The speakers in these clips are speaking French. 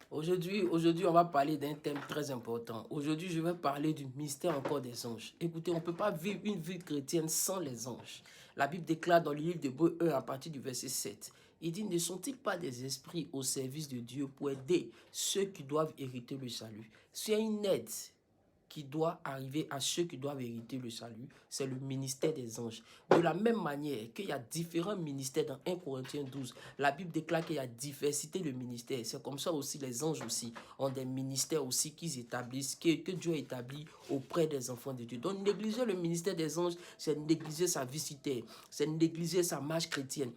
Aujourd'hui, on va parler d'un thème très important. Aujourd'hui, je vais parler du mystère encore des anges. Écoutez, on ne peut pas vivre une vie chrétienne sans les anges. La Bible déclare dans le livre d'Hébreux 1 à partir du verset 7. Il dit, ne sont-ils pas des esprits au service de Dieu pour aider ceux qui doivent hériter le salut? C'est une aide qui doit arriver à ceux qui doivent hériter le salut, c'est le ministère des anges. De la même manière qu'il y a différents ministères dans 1 Corinthiens 12, la Bible déclare qu'il y a diversité de ministères. C'est comme ça aussi les anges aussi ont des ministères aussi qu'ils établissent, que Dieu a établi auprès des enfants de Dieu. Donc négliger le ministère des anges, c'est négliger sa vie sur terre, c'est négliger sa marche chrétienne.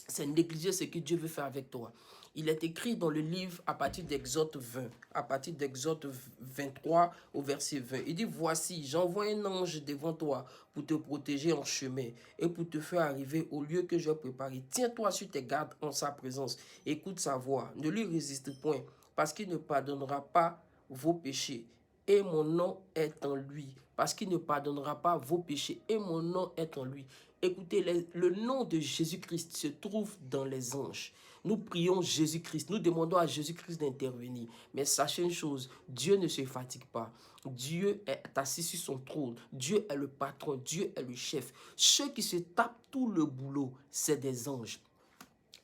C'est négliger ce que Dieu veut faire avec toi. Il est écrit dans le livre à partir d'Exode 20, à partir d'Exode 23 au verset 20. Il dit, voici, j'envoie un ange devant toi pour te protéger en chemin et pour te faire arriver au lieu que j'ai préparé. Tiens-toi sur tes gardes en sa présence. Écoute sa voix. Ne lui résiste point parce qu'il ne pardonnera pas vos péchés. Et mon nom est en lui, parce qu'il ne pardonnera pas vos péchés, et mon nom est en lui. Écoutez, le nom de Jésus-Christ se trouve dans les anges. Nous prions Jésus-Christ, nous demandons à Jésus-Christ d'intervenir. Mais sachez une chose, Dieu ne se fatigue pas. Dieu est assis sur son trône. Dieu est le patron, Dieu est le chef. Ceux qui se tapent tout le boulot, c'est des anges.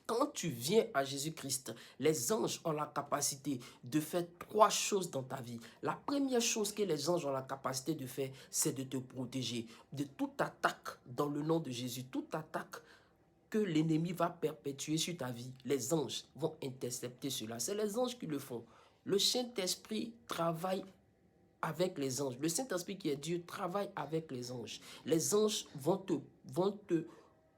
Quand tu viens à Jésus-Christ, les anges ont la capacité de faire trois choses dans ta vie. La première chose que les anges ont la capacité de faire, c'est de te protéger de toute attaque dans le nom de Jésus. Toute attaque que l'ennemi va perpétuer sur ta vie, les anges vont intercepter cela. C'est les anges qui le font. Le Saint-Esprit travaille avec les anges. Le Saint-Esprit qui est Dieu travaille avec les anges. Les anges vont te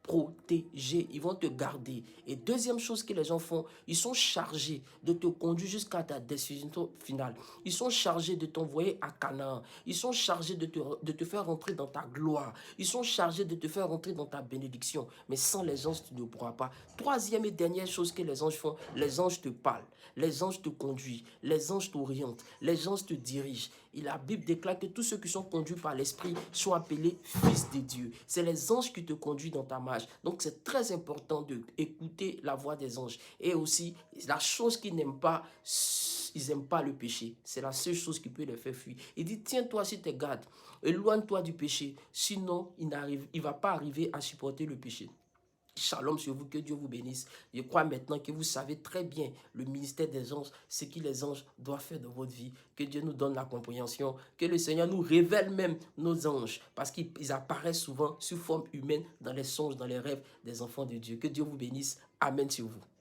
protéger, ils vont te garder. Et deuxième chose que les gens font, ils sont chargés de te conduire jusqu'à ta décision finale. Ils sont chargés de t'envoyer à Canaan. Ils sont chargés de te faire rentrer dans ta gloire. Ils sont chargés de te faire rentrer dans ta bénédiction. Mais sans les anges, tu ne pourras pas. Troisième et dernière chose que les anges font, les anges te parlent. Les anges te conduisent. Les anges t'orientent. Les anges te dirigent. Et la Bible déclare que tous ceux qui sont conduits par l'Esprit sont appelés fils de Dieu. C'est les anges qui te conduisent dans ta marche. Donc c'est très important d'écouter la voix des anges. Et aussi, la chose qu'ils n'aiment pas, ils n'aiment pas le péché. C'est la seule chose qui peut les faire fuir. Il dit, tiens-toi sur tes gardes, éloigne-toi du péché. Sinon, il ne va pas arriver à supporter le péché. Shalom sur vous, que Dieu vous bénisse. Je crois maintenant que vous savez très bien le ministère des anges, ce que les anges doivent faire dans votre vie. Que Dieu nous donne la compréhension, que le Seigneur nous révèle même nos anges, parce qu'ils apparaissent souvent sous forme humaine dans les songes, dans les rêves des enfants de Dieu. Que Dieu vous bénisse. Amen sur vous.